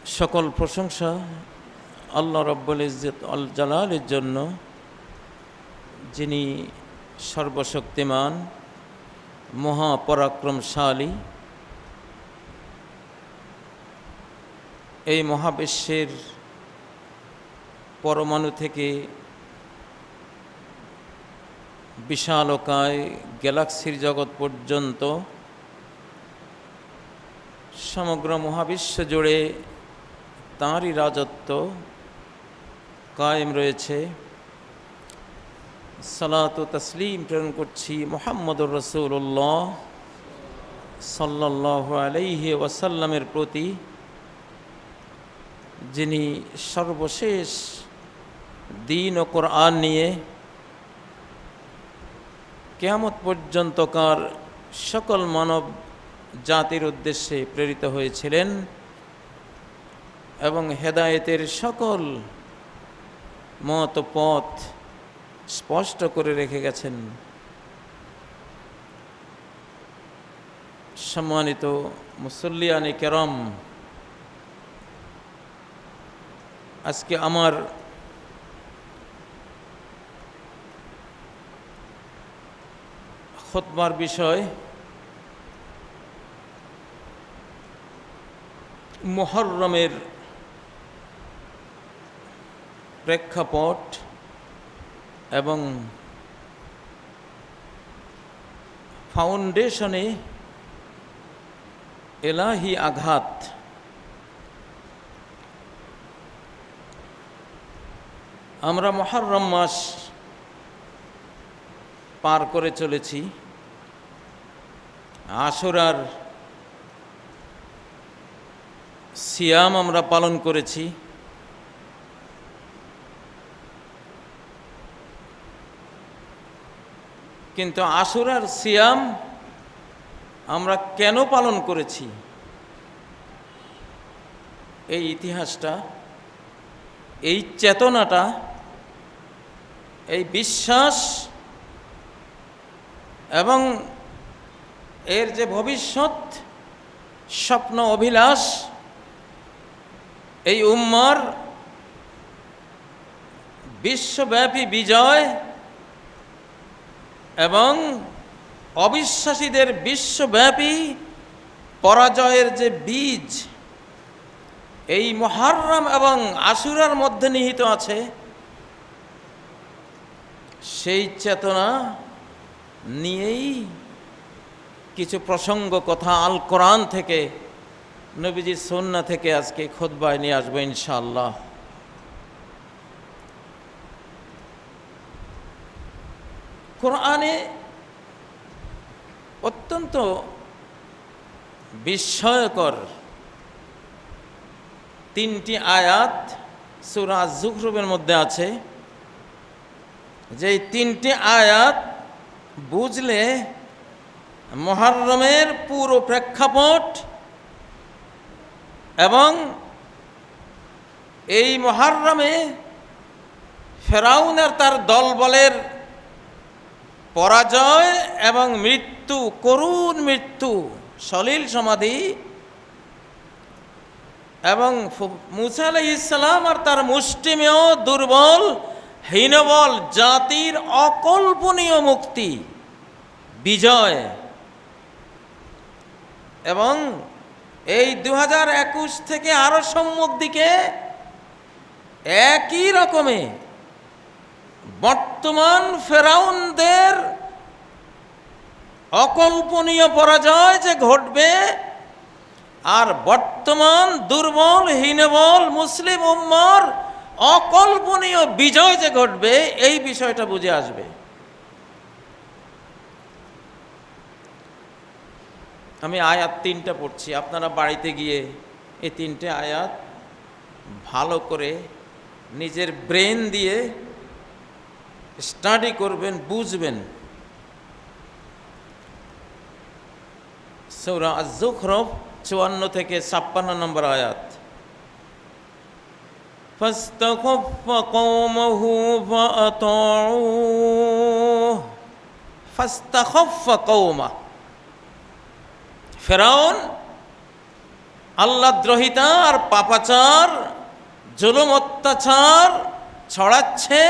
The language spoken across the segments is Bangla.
সকল প্রশংসা আল্লাহ রব্বুল ইজ্জত আল জালালের জন্য, যিনি সর্বশক্তিমান, মহাপরাক্রমশালী। এই মহাবিশ্বের পরমাণু থেকে বিশালকায় গ্যালাক্সির জগৎ পর্যন্ত সমগ্র মহাবিশ্ব জুড়ে তাঁরই রাজত্ব কায়েম রয়েছে। সালাত ও তসলিম প্রেরণ করছি মুহাম্মদুর রাসূলুল্লাহ সাল্লাল্লাহু আলাইহি ওয়াসাল্লামের প্রতি, যিনি সর্বশেষ দ্বীন ও কোরআন নিয়ে কিয়ামত পর্যন্তকার সকল মানব জাতির উদ্দেশ্যে প্রেরিত হয়েছিলেন এবং হেদায়েতের সকল মত পথ স্পষ্ট করে রেখে গেছেন। সম্মানিত মুসল্লিয়ানে কেরাম, আজকে আমার খুতবার বিষয় মুহররমের প্রেক্ষাপট এবং ফাউন্ডেশনে এলাহি আঘাত। আমরা মুহররম মাস পার করে চলেছি। আশুরার সিয়াম আমরা পালন করেছি। কিন্তু আশুরার সিয়াম আমরা কেন পালন করেছি, এই ইতিহাসটা, এই চেতনাটা, এই বিশ্বাস এবং এর যে ভবিষ্যৎ স্বপ্ন অভিলাষ, এই উম্মার বিশ্বব্যাপী বিজয় এবং অবিশ্বাসীদের বিশ্বব্যাপী পরাজয়ের যে বীজ এই মুহররম এবং আশুরার মধ্যে নিহিত আছে, সেই চেতনা নিয়েই কিছু প্রসঙ্গ কথা আল কোরআন থেকে, নবীজির সুন্নাহ থেকে আজকে খুতবায় নিয়ে আসবো ইনশাআল্লাহ। কোরআনে অত্যন্ত বিস্ময়কর তিনটি আয়াত সূরা আয-যুখরুফের মধ্যে আছে, যে তিনটি আয়াত বুঝলে মুহররমের পুরো প্রেক্ষাপট এবং এই মুহররমে ফেরাউনের তার দলবলের পরাজয় এবং মৃত্যু, করুণ মৃত্যু, সলিল সমাধি, এবং মূসা আলাইহিস সালাম আর তার মুষ্টিমেয় দুর্বল হীনবল জাতির অকল্পনীয় মুক্তি, বিজয়। এবং এই 2021 থেকে আরো সম্মুখ দিকে একই রকমে বর্তমান ফেরাউনদের অকল্পনীয় পরাজয় যে ঘটবে আর বর্তমান দুর্বল হীনবল মুসলিম উম্মার অকল্পনীয় বিজয় যে ঘটবে, এই বিষয়টা বুঝে আসবে। আমি আয়াত তিনটা পড়ছি, আপনারা বাড়িতে গিয়ে এই তিনটে আয়াত ভালো করে নিজের ব্রেন দিয়ে স্টাডি করবেন, বুঝবেন। সূরা আয-যুখরুফ 54 থেকে 56 নম্বর আয়াত। ফাস্তাখাফা কওমাহু ফাআতাউহু। ফাস্তাখাফা কওমা, ফেরাউন আল্লাহদ্রোহিতা আর পাপাচার, জুলুম অত্যাচার ছড়াচ্ছে,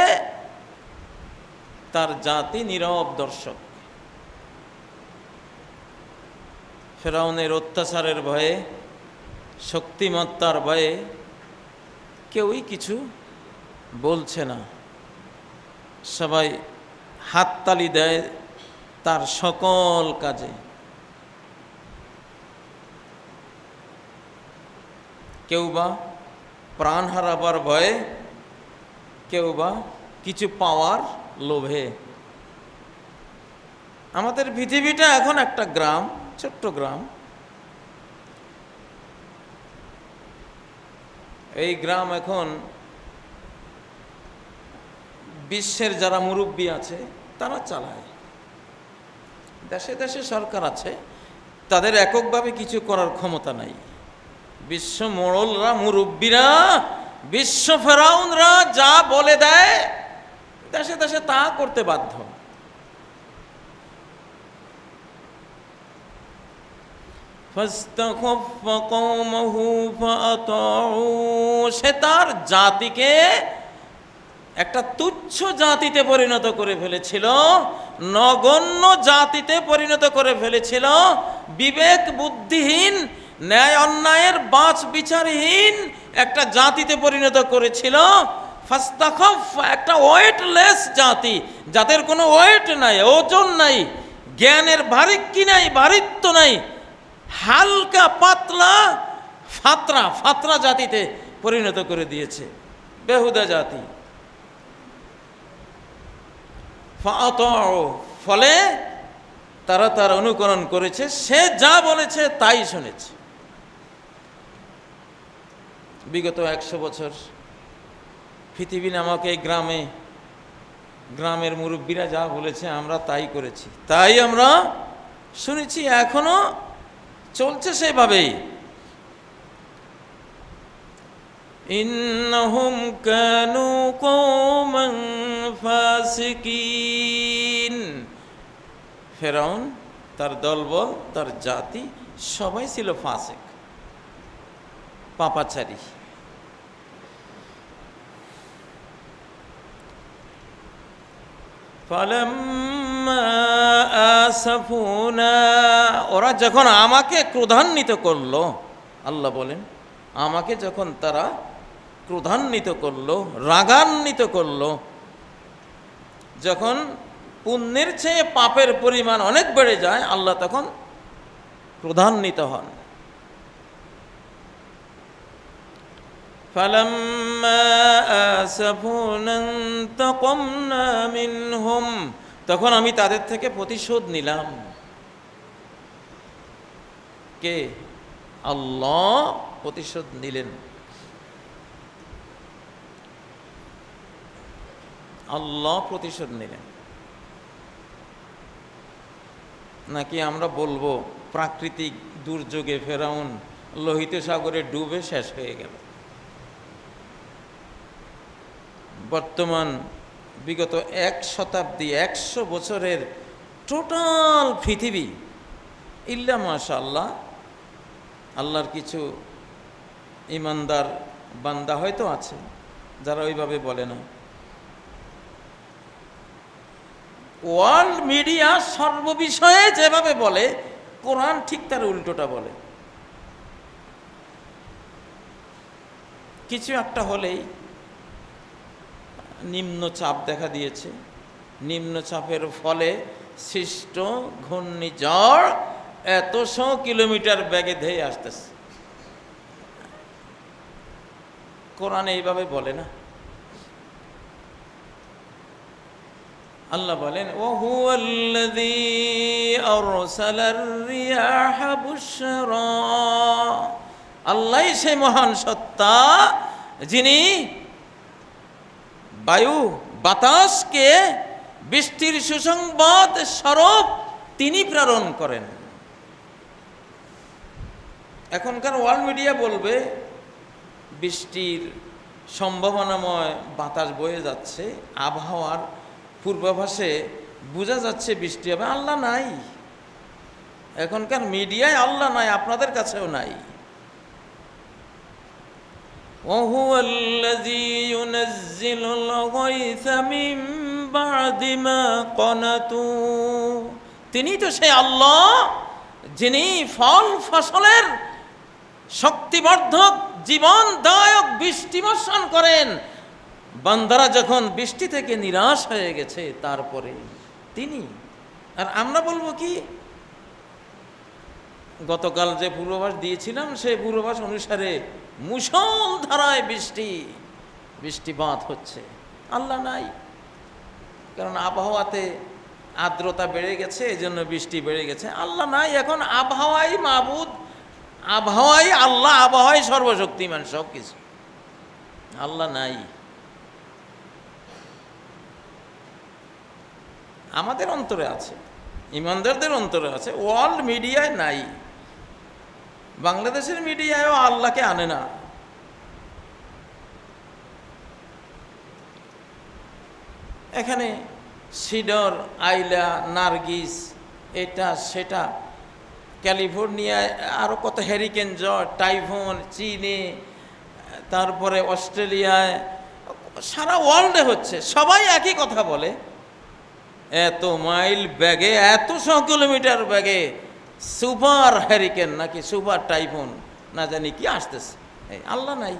তার জাতি নীরব দর্শক। ফেরাউনের অত্যাচারের ভয়ে, শক্তিমত্তার ভয়ে কেউই কিছু বলছে না, সবাই হাততালি দেয় তার সকল কাজে। কেউ বা প্রাণ হারাবার ভয়ে, কেউ বা কিছু পাওয়ার লোভে। আমাদের পৃথিবীটা এখন একটা গ্রাম, ছোট্ট গ্রাম। এই গ্রাম এখন বিশ্বের যারা মুরব্বী আছে তারা চালায়। দেশে দেশে সরকার আছে, তাদের এককভাবে কিছু করার ক্ষমতা নাই। বিশ্ব মোড়লরা, মুরব্বীরা, বিশ্ব ফেরাউনরা যা বলে দেয় দেশে দেশে তা করতে বাধ্য। সে তার জাতিকে একটা তুচ্ছ জাতিতে পরিণত করে ফেলেছিল, নগণ্য জাতিতে পরিণত করে ফেলেছিল, বিবেক বুদ্ধিহীন, ন্যায় অন্যায়ের বাঁচ বিচারহীন একটা জাতিতে পরিণত করেছিল। ফাস্তাখফ, একটা ওয়েটলেস জাতি, যাদের কোনো ওয়েট নাই, ওজন নাই, জ্ঞানের ভারিক্কি নাই, ভারিত্ব নাই, হালকা পাতলা ফাতরা জাতিতে পরিণত করে দিয়েছে, বেহুদা জাতি। ফলে তারা তার অনুকরণ করেছে, সে যা বলেছে তাই শুনেছে। বিগত 100 বছর পৃথিবী নামক এই গ্রামের মুরব্বীরা যা বলেছে আমরা তাই করেছি, তাই আমরা শুনেছি, এখনো চলছে সেভাবেই। ইন্নাহুম কানু কওমান ফাসিকিন। ফেরাউন, তার দলবল, তার জাতি সবাই ছিল ফাসিক, পাপাচারী। ফালাম্মা আসাফুনা, ওরা যখন আমাকে ক্রোধান্বিত করলো, আল্লাহ বলেন আমাকে যখন তারা ক্রোধান্বিত করলো, রাগান্বিত করলো, যখন পুণ্যের চেয়ে পাপের পরিমাণ অনেক বেড়ে যায়, আল্লাহ তখন ক্রোধান্বিত হন। ফালাম্মা আসাফুনা ইনতাকামনা মিনহুম, তখন আমি তাদের থেকে প্রতিশোধ নিলাম। কে? আল্লাহ প্রতিশোধ নিলেন। আল্লাহ প্রতিশোধ নিলেন। নাকি আমরা বলবো প্রাকৃতিক দুর্যোগে ফেরাউন লোহিত সাগরে ডুবে শেষ হয়ে গেল? বর্তমান বিগত 1 শতাব্দী, 100 বছরের টোটাল পৃথিবী, ইল্লা মাশাআল্লাহ, আল্লাহর কিছু ইমানদার বান্দা হয়তো আছে যারা ওইভাবে বলে না। ওয়ার্ল্ড মিডিয়া সর্ববিষয়ে যেভাবে বলে, কোরআন ঠিক তার উল্টোটা বলে। কিছু একটা হলেই নিম্নচাপ দেখা দিয়েছে, নিম্নচাপের ফলে সৃষ্ট ঘূর্ণিঝড় 100 কিলোমিটার বেগে ধেয়ে আসতেছে। কোরআন এইভাবে বলে না। আল্লাহ বলেন ওয়াহুয়াল্লাযী আরসালার রিয়াহা বুশরা, আল্লাহই সেই মহান সত্তা যিনি বায়ু বাতাসকে বৃষ্টির সুসংবাদ স্বরূপ তিনি প্রেরণ করেন। এখনকার ওয়ার্ল্ড মিডিয়া বলবে বৃষ্টির সম্ভাবনাময় বাতাস বয়ে যাচ্ছে, আবহাওয়ার পূর্বাভাসে বোঝা যাচ্ছে বৃষ্টি হবে। আল্লাহ নাই, এখনকার মিডিয়ায় আল্লাহ নাই, আপনাদের কাছেও নাই। وهو الذي ينزل الغيث من بعد ما قنطوا তিনি তো সেই আল্লাহ যিনি ফল ফসলের শক্তিবর্ধক জীবনদায়ক বৃষ্টি বর্ষণ করেন বান্দারা যখন বৃষ্টি থেকে নিরাশ হয়ে গেছে তারপরে তিনি। আর আমরা বলবো কি, গতকাল যে পূর্বাভাস দিয়েছিলাম সেই পূর্বাভাস অনুসারে মুষলধারায় বৃষ্টিপাত হচ্ছে। আল্লাহ নাই, কারণ আবহাওয়াতে আর্দ্রতা বেড়ে গেছে, এই জন্য বৃষ্টি বেড়ে গেছে। আল্লাহ নাই, এখন আবহাওয়াই মাবুদ, আবহাওয়াই আল্লাহ, আবহাওয়াই সর্বশক্তিমান সব কিছু। আল্লাহ নাই। আমাদের অন্তরে আছে, ইমানদারদের অন্তরে আছে, ওয়ার্ল্ড মিডিয়ায় নাই। বাংলাদেশের মিডিয়ায়ও আল্লাহকে আনে না। এখানে সিডর, আইলা, নার্গিস, এটা সেটা, ক্যালিফোর্নিয়ায় আরও কত হ্যারিকেন জ্বর, টাইফুন, চীনে, তারপরে অস্ট্রেলিয়ায়, সারা ওয়ার্ল্ডে হচ্ছে। সবাই একই কথা বলে, এত মাইল ব্যাগে, 100 কিলোমিটার ব্যাগে সুপার হ্যারিকেন নাকি সুপার টাইফুন না জানি কি আসতেছে। এই আল্লাহ নাই,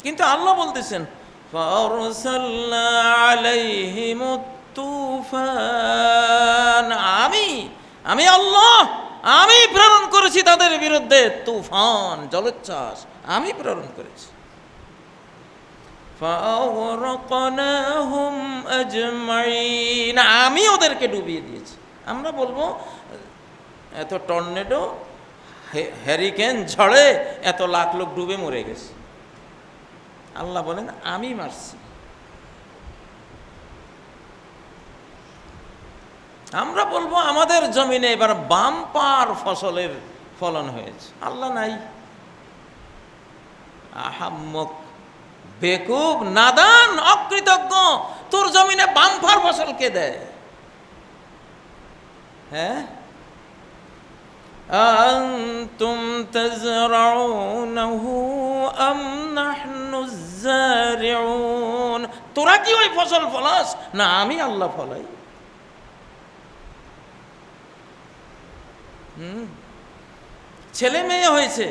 কিন্তু আল্লাহ বলতেছেন ফারসালনা আলাইহিমুত তুফান, আমি আল্লাহ, আমি প্রেরণ করেছি তাদের বিরুদ্ধে তুফান, জলোচ্ছ্বাস আমি প্রেরণ করেছি। ফাআগরাকনাহুম আজমাইন, আমি ওদেরকে ডুবিয়ে দিয়েছি। আমরা বলবো এত টর্নেডো, হ্যারিকেন, ঝড়ে এত লাখ লোক ডুবে মরে গেছে। আল্লাহ বলেন আমি মারছি। আমরা বলবো আমাদের জমিনে এবার বাম্পার ফসলের ফলন হয়েছে। আল্লাহ নাই। আহাম্মক, বেকুব, নাদান, অকৃতজ্ঞ, তোর জমিনে বাম্পার ফসল কে দেয়? হ্যাঁ, আনতুম তাজরাউনহু আম নাহনুজ জারিউন, তোরা কি ওই ফসল ফলাস না আমি আল্লাহ ফলাই? ছেলে মেয়ে হয়েছে,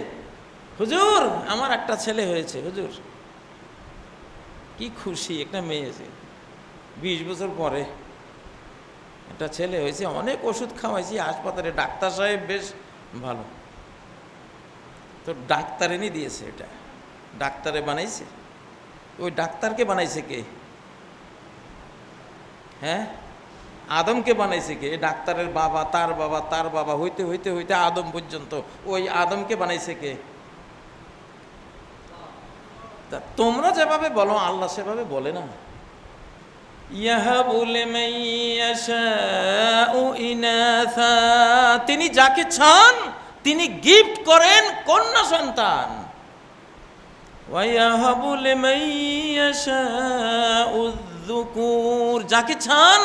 হুজুর আমার একটা ছেলে হয়েছে, হুজুর কি খুশি, একটা মেয়ে আছে, 20 বছর পরে একটা ছেলে হয়েছে, অনেক ওষুধ খাওয়াইছি হাসপাতালে, ডাক্তার সাহেব বেশ ভালো, তো ডাক্তার এনে দিয়েছে, এটা ডাক্তারে বানাইছে। ওই ডাক্তারকে বানাইছে কে? হ্যাঁ, আদমকে বানাইছে কে? ডাক্তারের বাবা, তার বাবা, তার বাবা, হইতে হইতে হইতে আদম পর্যন্ত, ওই আদমকে বানাইছে কে? তা তোমরা যেভাবে বলো আল্লাহ সেভাবে বলে না। ইয়াহাবু লিমান ইয়াশাউ ইনাসা, তিনি যাকে চান তিনি গিফট করেন কন্যা সন্তান। ওয়া ইয়াহাবু লিমান ইয়াশাউ যুকুর, যাকে চান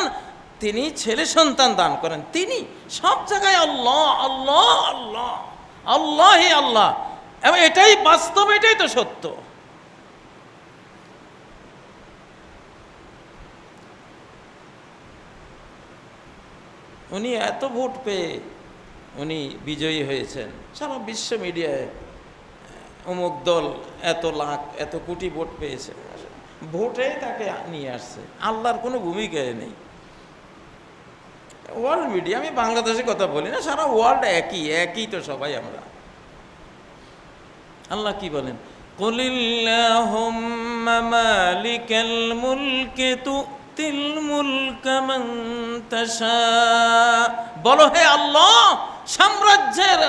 তিনি ছেলে সন্তান দান করেন। তিনি সব জায়গায় আল্লাহ আল্লাহ আল্লাহ, আল্লাহই আল্লাহ, এবং এটাই বাস্তব, এটাই তো সত্য। উনি এত ভোট পেয়ে উনি বিজয়ী হয়েছেন, সারা বিশ্ব মিডিয়ায় অমুক দল এত লাখ এত কোটি ভোট পেয়েছে, ভোটে তাকে নিয়ে আসছে, আল্লাহর কোনো ভূমিকায় নেই। ওয়ার্ল্ড মিডিয়া, আমি বাংলাদেশের কথা বলি না, সারা ওয়ার্ল্ড একই তো সবাই আমরা। আল্লাহ কি বলেন? কুলিল্লাহুম্মা মালিকাল মুলকি তুতিল মুলকা মান তাশা, বলো হে আল্লাহ সাম্রাজ্যের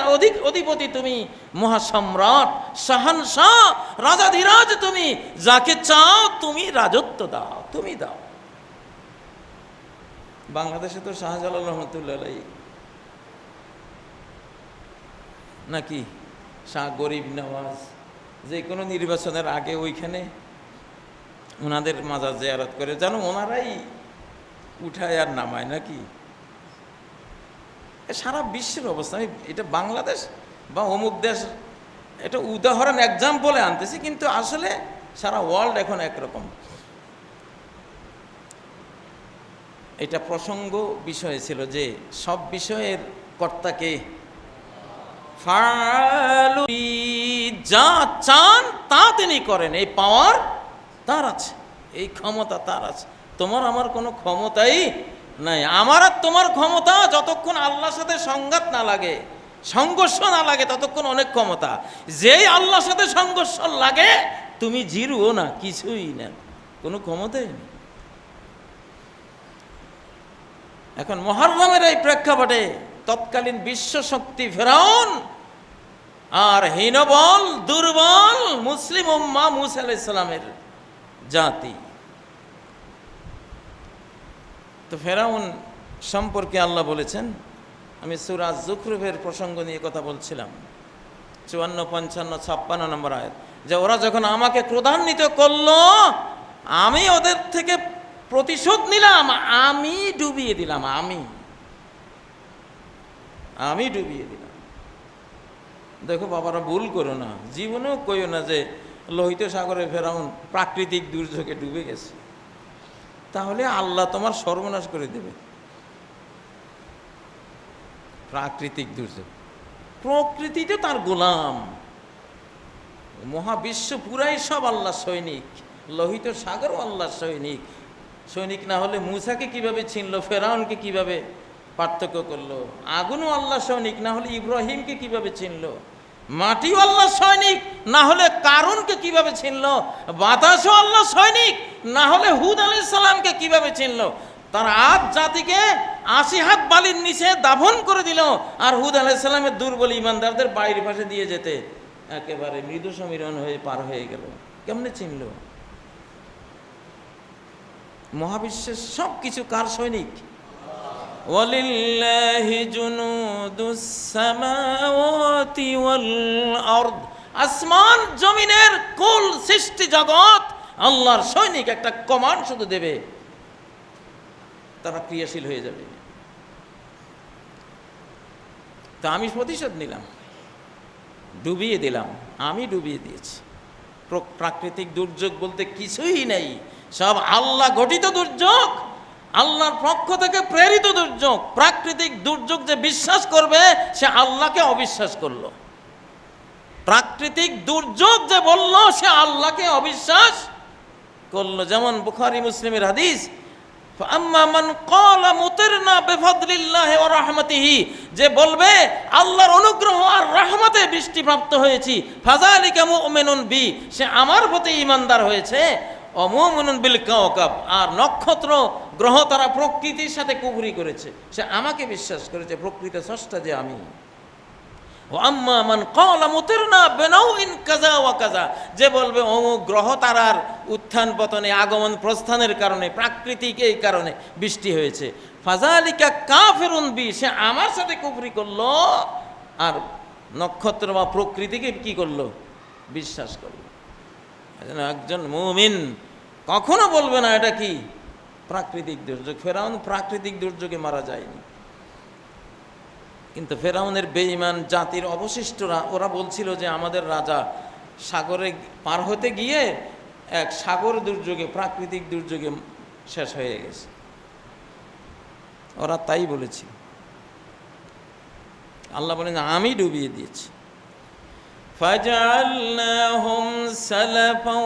অধিপতি তুমি, মহাসম্রাট, শাহানশাহ, রাজাধিরাজ তুমি, যাকে চাও তুমি রাজত্ব দাও, তুমি দাও। বাংলাদেশে তো শাহজালাল রহমতুল্লাহ আলাইহি নাকি শাহ গরিব নওয়াজ, যে কোনো নির্বাচনের আগে ওইখানে ওনাদের মাজার জিয়ারত করে, যেন ওনারাই উঠায় আর নামায় নাকি। সারা বিশ্বের অবস্থা, এটা বাংলাদেশ বা অমুক দেশ এটা উদাহরণ এক্সাম্পলে আনতেছি, কিন্তু আসলে সারা ওয়ার্ল্ড এখন একরকম। এটা প্রসঙ্গ বিষয় ছিল যে সব বিষয়ের কর্তাকে, যা চান তা তিনি করেন, এই পাওয়ার তার আছে, এই ক্ষমতা তার আছে। তোমার আমার কোনো ক্ষমতাই নাই। আমার আর তোমার ক্ষমতা যতক্ষণ আল্লাহর সাথে সংঘাত না লাগে, সংঘর্ষ না লাগে, ততক্ষণ অনেক ক্ষমতা। যেই আল্লাহর সাথে সংঘর্ষ লাগে তুমি জিরুও না, কিছুই না, কোনো ক্ষমতাই নেই। এখন মুহররমের এই প্রেক্ষাপটে তৎকালীন বিশ্ব শক্তি ফেরাউন আর হীনবল দুর্বল মুসলিম উম্মাহ মুসা আলাইহিস সালামের জাতি। তো ফেরাউন সম্পর্কে আল্লাহ বলেছেন, আমি সূরা যুখরুফের প্রসঙ্গ নিয়ে কথা বলছিলাম, 54, 55, 56 নম্বর আয়াত, যে ওরা যখন আমাকে ক্রোধান্বিত করলো আমি ওদের থেকে প্রতিশোধ নিলাম, আমি ডুবিয়ে দিলাম, আমি ডুবিয়ে দিলাম। দেখো বাবারা, ভুল করো না, জীবনেও কইও না যে লোহিত সাগরে ফেরাউন প্রাকৃতিক দুর্যোগে ডুবে গেছে, তাহলে আল্লাহ তোমার সর্বনাশ করে দেবে। প্রাকৃতিক দুর্যোগ, প্রকৃতি তো তার গোলাম, মহাবিশ্ব পুরাই সব আল্লাহ সৈনিক, লোহিত সাগরও আল্লাহ সৈনিক। সৈনিক না হলে মুসাকে কিভাবে চিনলো, ফেরাউনকে কিভাবে পার্থক্য করলো? আগুনও আল্লাহ সৈনিক, না হলে ইব্রাহিমকে কিভাবে চিনলো? মাটিও আল্লাহ সৈনিক, না হলে কারুনকে কিভাবে চিনলো? বাতাসও আল্লাহ সৈনিক, না হলে হুদ আলাইহিস সালামকে কিভাবে চিনলো? তার আদ জাতিকে 80 হাত বালির নিচে দাফন করে দিল, আর হুদ আলাইহিস সালামের দুর্বল ইমানদারদের বাইরের পাশে দিয়ে যেতে একেবারে মৃদু সমীরণ হয়ে পার হয়ে গেল। কেমনে চিনলো? মহাবিশ্বের সব কিছু কার সৈনিক? ওয়ালিল্লাহি জুনুদুস সামাওয়াতি ওয়াল আরদ, আসমান জমিনের কুল সৃষ্টি জগৎ আল্লাহর সৈনিক। একটা কমান্ড শুধু দেবে, তারা ক্রিয়াশীল হয়ে যাবে। তা আমি প্রতিশোধ নিলাম, ডুবিয়ে দিলাম, আমি ডুবিয়ে দিয়েছি। প্রাকৃতিক দুর্যোগ বলতে কিছুই নেই, সব আল্লাহ ঘটিত দুর্যোগ, আল্লাহর পক্ষ থেকে প্রেরিত দুর্যোগ। প্রাকৃতিক দুর্যোগ যে বিশ্বাস করবে সে আল্লাহকে অবিশ্বাস করলো, প্রাকৃতিক দুর্যোগ যে বলল সে আল্লাহকে অবিশ্বাস করলো। যেমন বুখারী মুসলিমের হাদিস, আম্মা মান ক্বালা মুতিরনা বিফাদলিল্লাহি ওয়া রাহমাতিহি, যে বলবে আল্লাহর অনুগ্রহ আর রহমতে বৃষ্টিপ্রাপ্ত হয়েছি, ফাযালিকা মুমিনুন বি, সে আমার প্রতি ঈমানদার হয়েছে। ও মুমিনুন বিল কাওকাব, আর নক্ষত্র গ্রহ তারা প্রকৃতির সাথে কুফরি করেছে, সে আমাকে বিশ্বাস করেছে, প্রকৃত স্রষ্টা যে আমি। ও আম্মা মান ক্বালা মুতিরনা বিনাউইন কাযা ওয়া কাযা, যে বলবে অমুক গ্রহ তারার উত্থান পতনে, আগমন প্রস্থানের কারণে, প্রাকৃতিক এই কারণে বৃষ্টি হয়েছে, ফাযালিকা কাফিরুন বি, সে আমার সাথে কুফরি করলো আর নক্ষত্র বা প্রকৃতিকে কি করলো? বিশ্বাস করলো। একজন মুমিন কখনো বলবে না এটা কি প্রাকৃতিক দুর্যোগ। ফেরাউন প্রাকৃতিক দুর্যোগে মারা যায়নি, কিন্তু ফেরাউনের বেঈমান জাতির অবশিষ্টরা, ওরা বলছিল যে আমাদের রাজা সাগরে পার হতে গিয়ে এক সাগর দুর্যোগে, প্রাকৃতিক দুর্যোগে শেষ হয়ে গেছে। ওরা তাই বলেছিল। আল্লাহ বলেন আমি ডুবিয়ে দিয়েছি। ফাজআলনাহুম সালাফাও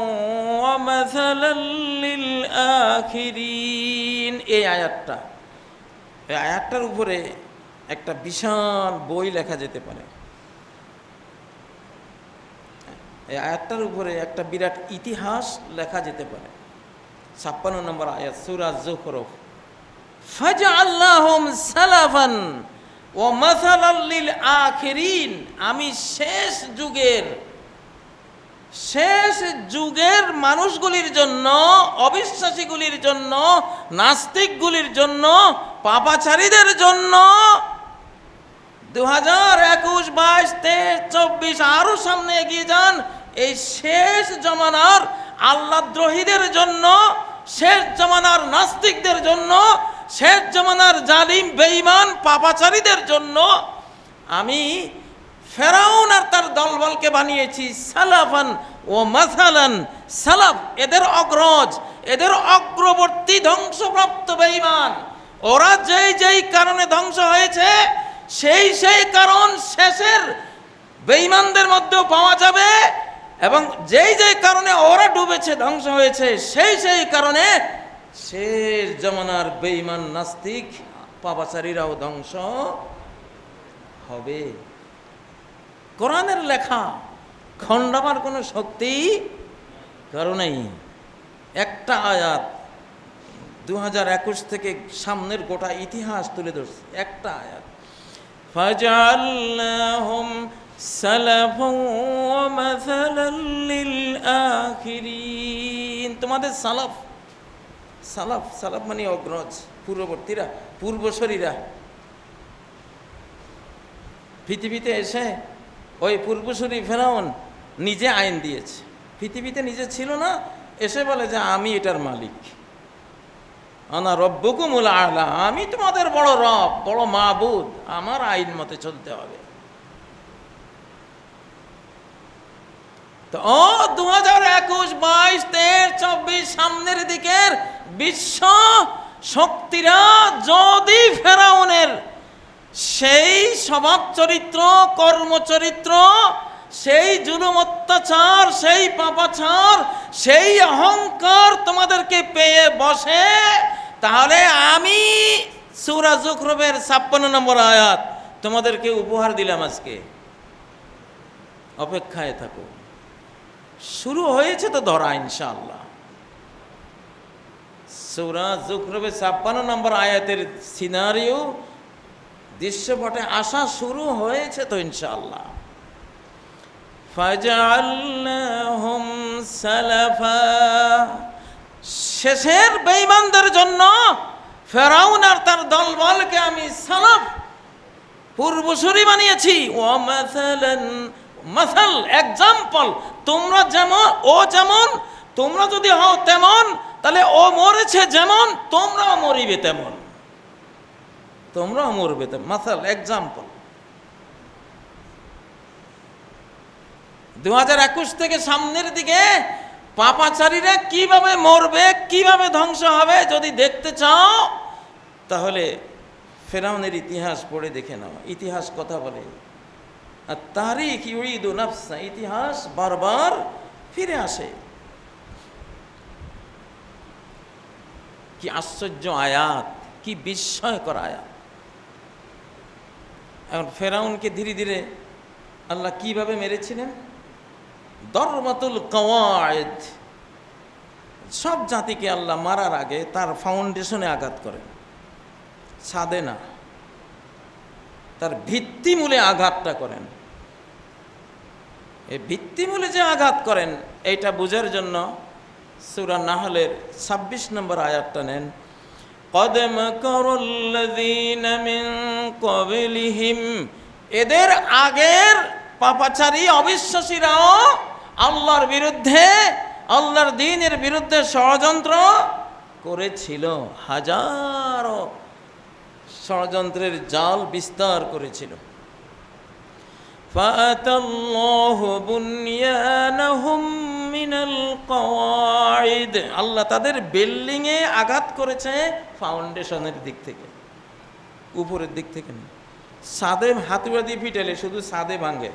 ওয়া মাসালাল লিল আখিরিন। এই আয়াতটার উপরে একটা বিশাল বই লেখা যেতে পারে। এই আয়াতটার উপরে একটা বিরাট ইতিহাস লেখা যেতে পারে। 56 নম্বর আয়াত, সূরা যুখরুফ। ফাজআলনাহুম সালাফান ওয়া মাসালাল লিল আখিরিন, আমি শেষ যুগের মানুষগুলির জন্য, অবিশ্বাসীগুলির জন্য, নাস্তিকগুলির জন্য, পাপাচারীদের জন্য 2021, 22, 23, 24 আরো সামনে এগিয়ে যান, এই শেষ জমানার আল্লাহদ্রোহীদের জন্য, শেষ জমানার নাস্তিকদের জন্য, শেষ জমানার জালিম বেঈমান পাপাচারীদের জন্য আমি ফেরাউন আর তার দলবলকে বানিয়েছি সালাফান ও মাসালান। সালাফ এদের অগ্রজ, এদের অগ্রবর্তী ধ্বংসপ্রাপ্ত বেঈমান। ওরা যেই যেই কারণে ধ্বংস হয়েছে সেই সেই কারণ শেষের বেঈমানদের মধ্যেও পাওয়া যাবে, এবং যেই যেই কারণে ওরা ডুবেছে ধ্বংস হয়েছে সেই সেই কারণে শেষ জমানার বেঈমান নাস্তিক পাপাচারীরাও ধ্বংস হবে। কোরআনের লেখা, খণ্ডাবার কোনো শক্তি কারো নেই। একটা আয়াত 2021 থেকে সামনের গোটা ইতিহাস তুলে ধরছে, একটা আয়াত। ফাজআলনাহুম সালাফাও ওয়া মাসালাল লিল আখিরিন। তোমাদের সালাফ, সালাফ সালাফ মানে অগ্রজ, পূর্ববর্তীরা, পূর্বসরীরা পৃথিবীতে এসে ওই পূর্বসূরি ফেরাউন নিজে আইন দিয়েছে। পৃথিবীতে নিজে ছিল না, এসে বলে যে আমি এটার মালিক, আনা রব্বুকুমুল আ'লা, আমি তোমাদের বড় রব, বড় মাবুদ, আমার আইন মতে চলতে হবে। তো 2021, 22, 23, 24 সামনের দিকের বিশ্ব শক্তিরা যদি ফেরাউনের সেই স্বভাব চরিত্র, কর্মচরিত্র, সেই জুলুম অত্যাচার, সেই পাপাচার, সেই অহংকার তোমাদেরকে পেয়ে বসে, তাহলে আমি সূরা যুখরুফের 56 নম্বর আয়াত তোমাদেরকে উপহার দিলাম আজকে, অপেক্ষায় থাকো। শুরু হয়েছে তো ধরা ইনশাআল্লাহ। সূরা যুখরুফের 56 নম্বর আয়াতের সিনারিও, দৃশ্যপটে আসা শুরু হয়েছে তো ইনশাআল্লাহ। ফাজআলনাহুম সালাফা, শেষের বেঈমানদের জন্য ফেরাউন আর তার দলবলকে আমি সালাফ, পূর্বসূরি বানিয়েছি। ওয়া মাসালান, মাসাল এক্সাম্পল, তোমরা যেমন, ও যেমন, তোমরা যদি হও তেমন, তাহলে ও মরেছে যেমন তোমরাও মরিবে তেমন, তোমরাও মরবে তেমন। মাসাল এক্সাম্পল। 2021 থেকে সামনের দিকে পাপাচারীরা কিভাবে মরবে, কিভাবে ধ্বংস হবে যদি দেখতে চাও, তাহলে ফেরাউনের ইতিহাস পড়ে দেখে নাও। ইতিহাস কথা বলে, আর তারিখ ইউরিদু নাফসা, ইতিহাস বারবার ফিরে আসে। কি আশ্চর্য আয়াত, কি বিস্ময়কর আয়াত। এখন ফেরাউনকে ধীরে ধীরে আল্লাহ কিভাবে মেরেছিলেন? দরবাতুল কওয়াইদ, সব জাতিকে আল্লাহ মারার আগে তার ফাউন্ডেশনে আঘাত করেন, ছাদে না, তার ভিত্তিমূলে আঘাতটা করেন। এই ভিত্তিমূলে যে আঘাত করেন এইটা বোঝার জন্য সূরা নাহলের 26 নম্বর আয়াতটা নেন। قَدْ مَكَرَ الَّذِينَ مِنْ قَبْلِهِمْ, এদের আগের পাপাচারী অবিশ্বাসীরাও আল্লাহর বিরুদ্ধে, আল্লাহর দ্বীনের বিরুদ্ধে ষড়যন্ত্র করেছিল, হাজারো ষড়যন্ত্রের জাল বিস্তার করেছিল। فَأَتَى اللَّهُ بُنْيَانَهُمْ مِنَ الْقَوَاعِدِ, আল্লাহ তাদের বিল্ডিংয়ে আঘাত করেছে ফাউন্ডেশনের দিক থেকে, উপরের দিক থেকে না। ছাদে হাতুড়া দিয়ে পিটালে শুধু ছাদে ভাঙে,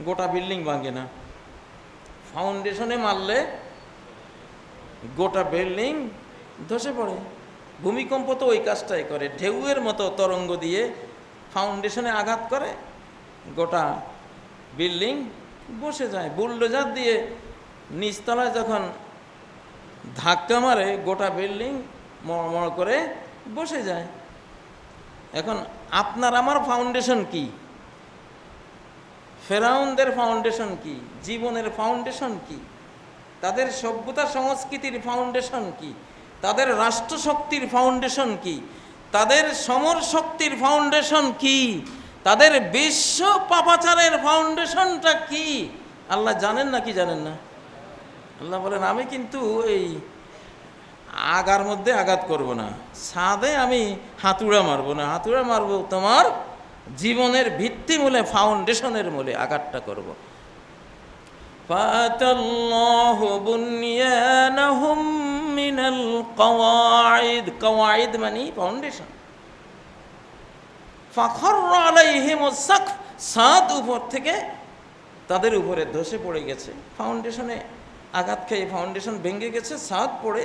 গোটা বিল্ডিং ভাঙে না। ফাউন্ডেশনে মারলে গোটা বিল্ডিং ধসে পড়ে। ভূমিকম্প তো ওই কাজটাই করে, ঢেউয়ের মতো তরঙ্গ দিয়ে ফাউন্ডেশনে আঘাত করে, গোটা বিল্ডিং বসে যায়। বুলডোজার দিয়ে নিচতলায় যখন ধাক্কা মারে গোটা বিল্ডিং মড়মড় করে বসে যায়। এখন আপনার আমার ফাউন্ডেশন কি? ফেরাউনদের ফাউন্ডেশন কি? জীবনের ফাউন্ডেশন কি? তাদের সভ্যতা সংস্কৃতির ফাউন্ডেশন কি? তাদের রাষ্ট্রশক্তির ফাউন্ডেশন কি? তাদের সমর শক্তির ফাউন্ডেশন কি? তাদের বিশ্ব পাপাচারের ফাউন্ডেশনটা কি? আল্লাহ জানেন না কি জানেন না? আল্লাহ বলেন আমি কিন্তু এই আগার মধ্যে আঘাত করব না, ছাদে আমি হাতুড়া মারবো না, হাতুড়া মারবো তোমার জীবনের ভিত্তিমূলে, ফাউন্ডেশনের মূলে আঘাতটা করব। ফাতাল্লাহু বুনিয়ানাহুম মিনাল কওয়াইদ, কওয়াইদ মানে ফাউন্ডেশন। ফাখাররা আলাইহিমুস সাকফ, ছাদ উপর থেকে তাদের উপরে ধসে পড়ে গেছে। ফাউন্ডেশনে আঘাত খেয়ে ফাউন্ডেশন ভেঙে গেছে, ছাদ পড়ে,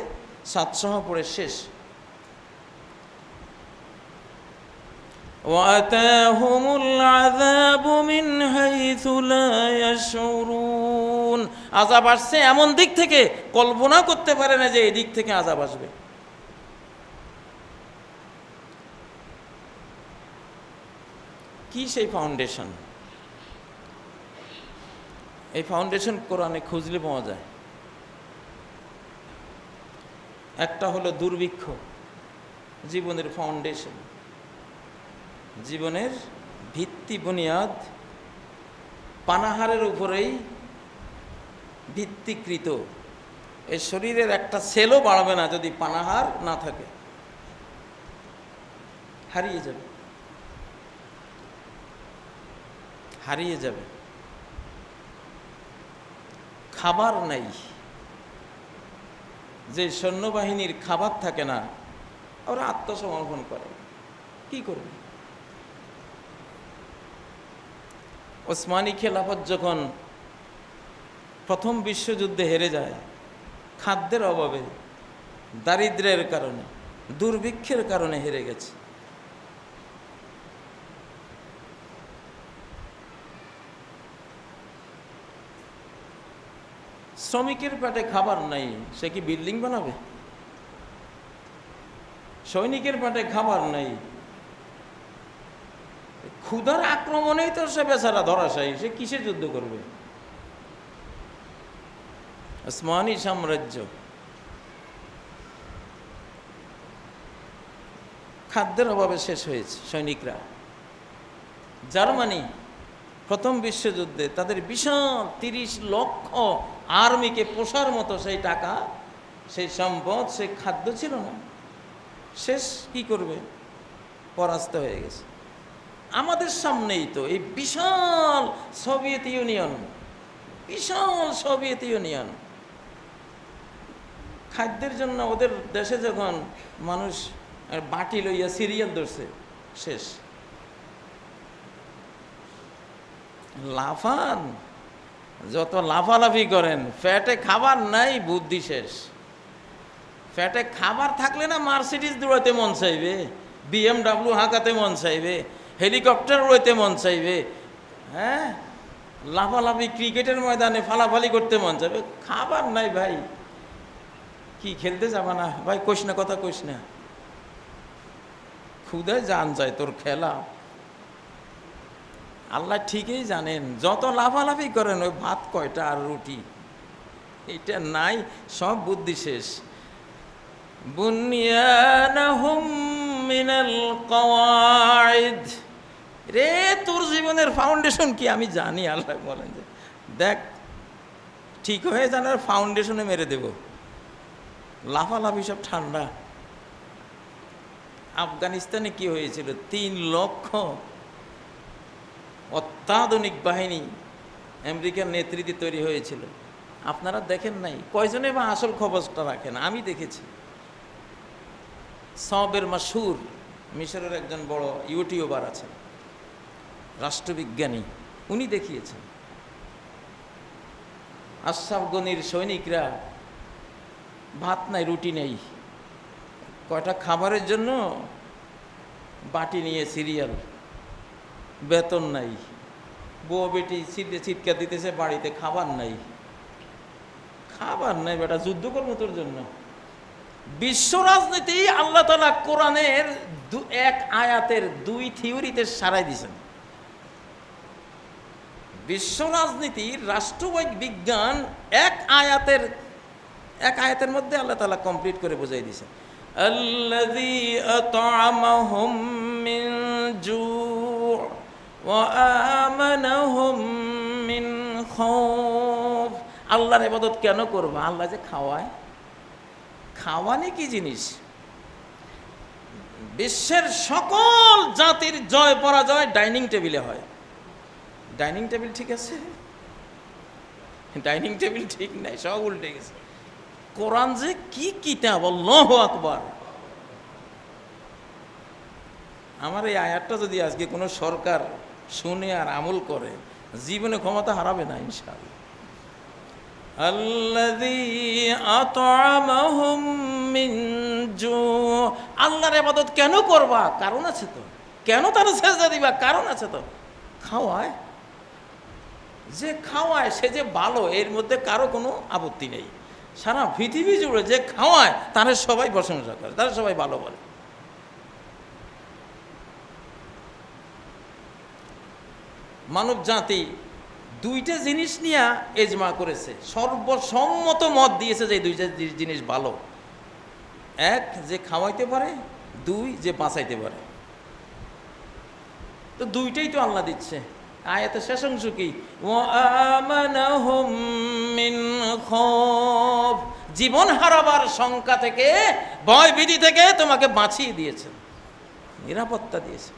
ছাদ সহ পড়ে শেষ। ওয়াতাহুমুল আযাবু মিন হাইসু লা ইয়াশউরুন, আযাব আসছে এমন দিক থেকে কল্পনা করতে পারে না যে এই দিক থেকে আযাব আসবে। কি সেই ফাউন্ডেশন? এই ফাউন্ডেশন কোরআনে খুঁজলে পাওয়া যায়। একটা হলো দুর্ভিক্ষ, জীবনের ফাউন্ডেশন, জীবনের ভিত্তি বুনিয়াদ পানাহারের উপরেই ভিত্তিকৃত। এই শরীরের একটা সেলও বাড়বে না যদি পানাহার না থাকে, হারিয়ে যাবে, হারিয়ে যাবে। খাবার নাই, যে সৈন্যবাহিনীর খাবার থাকে না, ওরা আত্মসমর্পণ করে, কি করবে? ওসমানী খেলাফত যখন প্রথম বিশ্বযুদ্ধে হেরে যায়, খাদ্যের অভাবে, দারিদ্র্যের কারণে, দুর্ভিক্ষের কারণে হেরে গেছে। শ্রমিকের পেটে খাবার নাই, সে কি বিল্ডিং বানাবে? সৈনিকের পেটে খাবার নাই, ক্ষুধার আক্রমণেই তো সে বেচারা ধরাশায়ী, সে কিসে যুদ্ধ করবে? ওসমানী সাম্রাজ্য খাদ্যের অভাবে শেষ হয়েছে। সৈনিকরা, জার্মানি প্রথম বিশ্বযুদ্ধে তাদের বিশাল 30 লক্ষ আর্মিকে পোষার মতো সেই টাকা, সেই সম্পদ, সেই খাদ্য ছিল না, শেষ। কি করবে? পরাস্ত হয়ে গেছে। আমাদের সামনেই তো এই বিশাল সোভিয়েত ইউনিয়ন, বিশাল সোভিয়েত ইউনিয়ন। খাদ্যের জন্য ওদের দেশে যখন মানুষ বাটি লইয়া সিরিয়াল ধরছে, শেষ। লাফান, যত লাফালাফি করেন, পেটে খাবার নাই, বুদ্ধি শেষ। পেটে খাবার থাকলে না মার্সিডিজ দৌড়াতে মন চাইবে, BMW হাঁকাতে মন চাইবে, হেলিকপ্টার উড়াইতে মন চাইবে, হ্যাঁ, লাফালাফি ক্রিকেটের ময়দানে ফালাফালি করতে মন চাইবে। খাবার নাই ভাই, কি খেলতে যাবা না ভাই? কইস না, কথা কইস না, ক্ষুধায় জান যায় তোর খেলা। আল্লাহ ঠিকই জানেন, যত লাফালাফি করেন ওই ভাত কয়টা আর রুটি, এটা নাই, সব বুদ্ধি শেষ। বুনিয়ানাহুম মিনাল কওয়াইদ, রে তোর জীবনের ফাউন্ডেশন কি আমি জানি। আল্লাহ বলেন যে দেখ ঠিক হয়ে জানার ফাউন্ডেশনে মেরে দেব। লাফালাফি সব ঠান্ডা। আফগানিস্তানে কি হয়েছিল? 3 লক্ষ অত্যাধুনিক বাহিনী আমেরিকার নেতৃত্বে তৈরি হয়েছিল। আপনারা দেখেন নাই? কয়জনে বা আসল খবরটা রাখেন? আমি দেখেছি। সবের মাসুর, মিশরের একজন বড় ইউটিউবার আছেন, রাষ্ট্রবিজ্ঞানী, উনি দেখিয়েছেন আশরাফ গনির সৈনিকরা ভাত নাই, রুটি নেই, কয়টা খাবারের জন্য বাটি নিয়ে সিরিয়াল, বেতন নাই, বউ বেটি চিৎকার দিতেছে বাড়িতে, খাবার নাই, খাবার নাই, বেটা যুদ্ধ করবো তোর জন্য। বিশ্ব রাজনীতি আল্লাহ তাআলা কোরআনের এক আয়াতের 2 থিওরিতে সারাই দিয়েছেন। বিশ্ব রাজনীতির রাষ্ট্রবিজ্ঞান এক আয়াতের মধ্যে আল্লাহ তাআলা কমপ্লিট করে বোঝাই দিয়েছেন। আল্লাযী আত'আমাহুম মিন জু' ওয়া আমানাহুম মিন খাউফ। আল্লাহর ইবাদত কেন করবা? আল্লাহ যে খাওয়ায়। খাওয়ানি কি জিনিস? বিশ্বের সকল জাতির জয় পরাজয় ডাইনিং টেবিলে হয়। ডাইনিং টেবিল ঠিক আছে, ডাইনিং টেবিল ঠিক নাই, সব উল্টে গেছে। কোরআন যে কি কিতাব, আল্লাহু আকবার। আমার এই আয়াতটা যদি আজকে কোনো সরকার শুনে আর আমল করে, জীবনে ক্ষমতা হারাবে না ইনশাআল্লাহ। আল্লাযী আত'আমাহুম মিন জু। আল্লাহর ইবাদত কেন করবা? কারণ আছে তো। কেন তার সেজদা দিবা? কারণ আছে তো। খাওয়ায়, যে খাওয়ায় সে যে ভালো, এর মধ্যে কারো কোনো আপত্তি নেই। সারা পৃথিবী জুড়ে যে খাওয়ায় তারা সবাই প্রশংসা করে, তারা সবাই ভালো বলে। মানব জাতি দুইটা জিনিস নিয়ে এজমা করেছে, সর্বসম্মত মত দিয়েছে যে দুইটা জিনিস ভালো। এক, যে খাওয়াইতে পারে, দুই, যে বাঁচাইতে পারে। তো দুইটাই তো আল্লাহ দিচ্ছে। আয়াতের শেষ অংশ কি? ওয়ামানাহুম মিন খাউফ, জীবন হারাবার শঙ্কা থেকে, ভয় ভীতি থেকে তোমাকে বাঁচিয়ে দিয়েছেন, নিরাপত্তা দিয়েছে।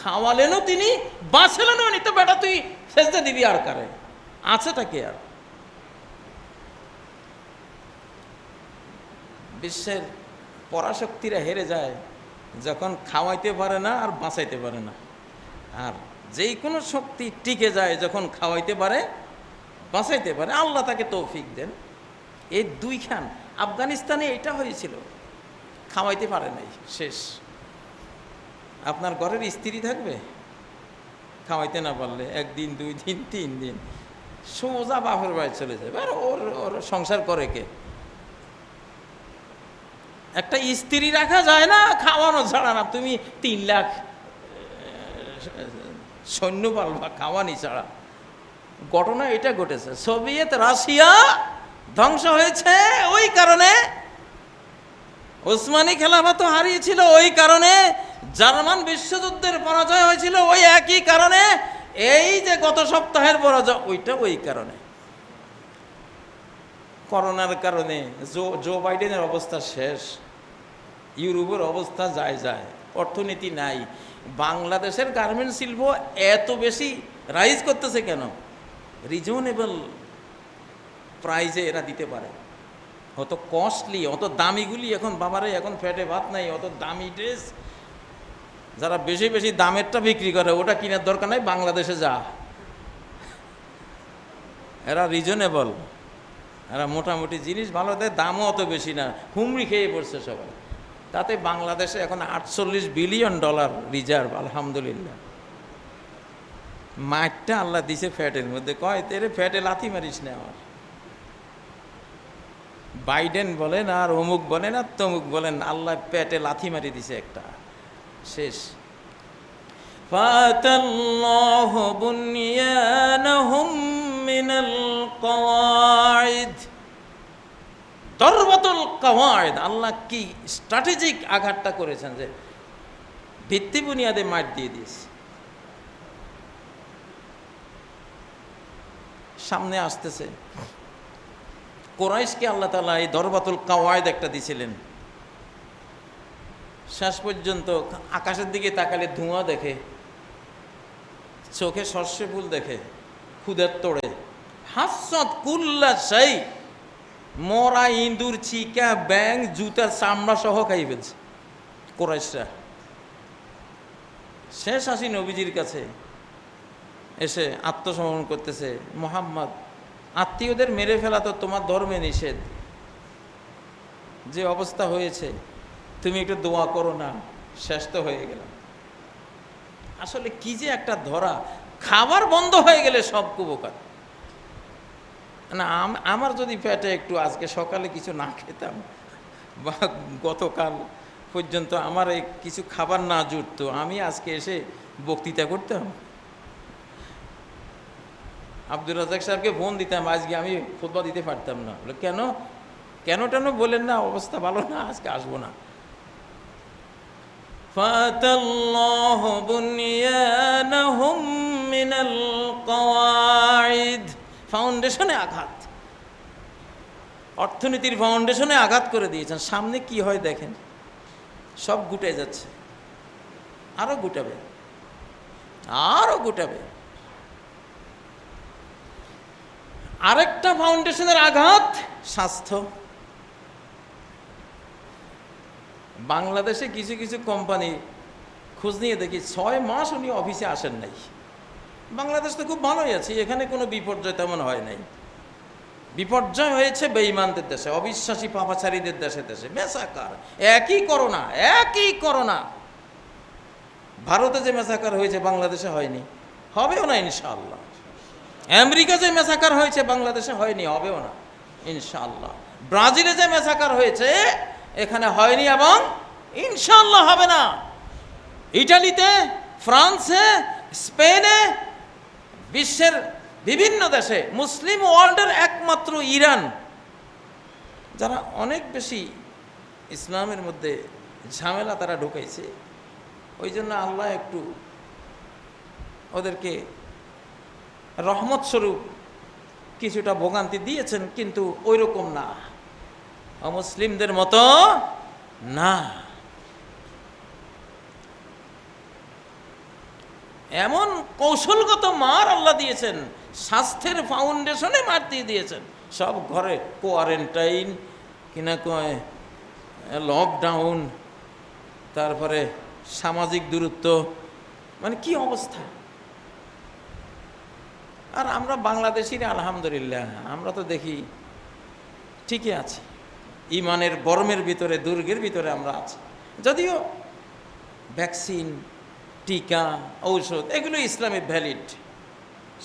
খাওয়ালেনও তিনি, বাঁচালেনও নি। তো বেটা তুই সেজদা দিবি আর কারে? আছেটা কে আর? বিশ্বের পরাশক্তিরা হেরে যায় যখন খাওয়াইতে পারে না আর বাঁচাইতে পারে না। আর যেই কোনো শক্তি টিকে যায় যখন খাওয়াইতে পারে, বাঁচাইতে পারে। আল্লাহ তাকে তৌফিক দেন। এই দুইখান আফগানিস্তানে এটা হয়েছিল, খাওয়াইতে পারে নাই, শেষ। আপনার ঘরের স্ত্রী থাকবে, খাওয়াইতে না পারলে একদিন, 2 দিন, 3 দিন সোজা বাপের বাড়ি চলে যাবে। আর ওর সংসার করে কে? একটা স্ত্রী রাখা যায় না খাওয়ানো ছাড়া না। তুমি 3 লাখ সৈন্য পালবা খাওয়ানি ছাড়া। ঘটনা এটা ঘটেছে। সোভিয়েত রাশিয়া ধ্বংস হয়েছে ওই কারণে, ওসমানী খেলাফত হারিয়েছিল ওই কারণে, জার্মান বিশ্বযুদ্ধের পরাজয় হয়েছিল ওই একই কারণে, এই যে গত সপ্তাহের পরাজয় ওইটা ওই কারণে। করোনার কারণে জো বাইডেনের অবস্থা শেষ, ইউরোপের অবস্থা যায়, অর্থনীতি নাই। বাংলাদেশের গার্মেন্টস শিল্প এত বেশি রাইজ করতেছে কেন? রিজনেবল প্রাইজে এরা দিতে পারে। অত কস্টলি, অত দামিগুলি এখন বাবারে, এখন ফ্যাটে ভাত নাই, অত দামি ড্রেস যারা বেশি বেশি দামেরটা বিক্রি করে ওটা কেনার দরকার নাই, বাংলাদেশে যা। এরা রিজনেবল, এরা মোটামুটি জিনিস ভালো দেয়, দামও অত বেশি না। হুমড়ি খেয়ে পড়ছে সবাই। তাতে বাংলাদেশে এখন $48 বিলিয়ন রিজার্ভ, আলহামদুলিল্লাহ। মাঠটা আল্লাহ দিছে ফ্যাটের মধ্যে। কয় তেরে ফ্যাটে লাথি মারিস না আমার। বাইডেন বলেন আর অমুক বলেন আর তমুক বলেন, আল্লাহ পেটে লাথি মারি দিছে একটা, শেষ। ফাতাল্লাহু বুনিয়ানাহুম মিনাল কওয়াইদ। দরবাতুল কওয়াইদ, আল্লাহ কি স্ট্র্যাটেজিক আঘাতটা করেছেন যে ভিত্তি বুনিয়াদে মাঠ দিয়ে দিয়েছে। সামনে আসতেছে কুরাইশকে আল্লাহ তাআলা এই দরবাতুল কওয়াইদ একটা দিয়েছিলেন। শেষ পর্যন্ত আকাশের দিকে তাকালে ধোঁয়া দেখে, চোখে সর্ষে ফুল দেখে, খুদের তোড়ে, হাসত কুল্লা সেই মরা ইঁদুর, চিকা, ব্যাং, জুতার চামড়া সহ খাই ফেলছে কুরাইশরা। শেষ আসি নবীজির কাছে এসে আত্মসমর্পণ করতেছে। মুহাম্মদ, আত্মীয়দের মেরে ফেলা তো তোমার ধর্মে নিষেধ। যে অবস্থা হয়েছে তুমি একটু দোয়া করো না, শেষ তো হয়ে গেল। আসলে কি যে একটা ধরা, খাবার বন্ধ হয়ে গেলে সব কুপকার না। আমার যদি পেটে একটু আজকে সকালে কিছু না খেতাম বা গতকাল পর্যন্ত আমার কিছু খাবার না জুটতো, আমি আজকে এসে বক্তৃতা করতাম। আব্দুর রাজ্জাক সাহেবকে ফোন দিতাম, আজকে আমি খুতবা দিতে পারতাম না। বলে কেন কেন বলেন না, অবস্থা ভালো না, আজকে আসবো না। ফাতাল্লাহু বুনিয়ানাহুম মিনাল কওয়াইদ, ফাউন্ডেশনে আঘাত, অর্থনীতির ফাউন্ডেশনে আঘাত করে দিয়েছেন। সামনে কি হয় দেখেন, সব গুটে যাচ্ছে, আরো গুটাবে। আরেকটা ফাউন্ডেশনের আঘাত, স্বাস্থ্য। বাংলাদেশে কিছু কিছু কোম্পানি খোঁজ নিয়ে দেখি 6 মাস উনি অফিসে আসেন নাই। বাংলাদেশ তো খুব ভালোই আছে, এখানে কোনো বিপর্যয় তেমন হয় নাই। বিপর্যয় হয়েছে বেঈমানদের দেশে, অবিশ্বাসী পাপাচারীদের দেশে দেশে মেসাকার। একই করোনা। ভারতে যে মেসাকার হয়েছে বাংলাদেশে হয়নি, হবেও না ইনশাআল্লাহ। আমেরিকা যে মেসাকার হয়েছে বাংলাদেশে হয়নি, হবেও না ইনশাআল্লাহ। ব্রাজিলে যে মেসাকার হয়েছে এখানে হয়নি এবং ইনশাআল্লাহ হবে না। ইটালিতে, ফ্রান্সে, স্পেনে, বিশ্বের বিভিন্ন দেশে, মুসলিম ওয়ার্ল্ডের একমাত্র ইরান, যারা অনেক বেশি ইসলামের মধ্যে ঝামেলা তারা ঢুকাইছে, ওই জন্য আল্লাহ একটু ওদেরকে রহমত স্বরূপ কিছুটা ভোগান্তি দিয়েছেন, কিন্তু ওই রকম না, অমুসলিমদের মতো না। এমন কৌশলগত মার আল্লাহ দিয়েছেন, স্বাস্থ্যের ফাউন্ডেশনে মার দিয়ে দিয়েছেন। সব ঘরে কোয়ারেন্টাইন, কিনা কয় লকডাউন, তারপরে সামাজিক দূরত্ব, মানে কি অবস্থা। আর আমরা বাংলাদেশিরা আলহামদুলিল্লাহ, আমরা তো দেখি ঠিকই আছি, ইমানের বর্মের ভিতরে, দুর্গের ভিতরে আমরা আছি। যদিও ভ্যাকসিন, টিকা, ঔষধ এগুলো ইসলামে ভ্যালিড,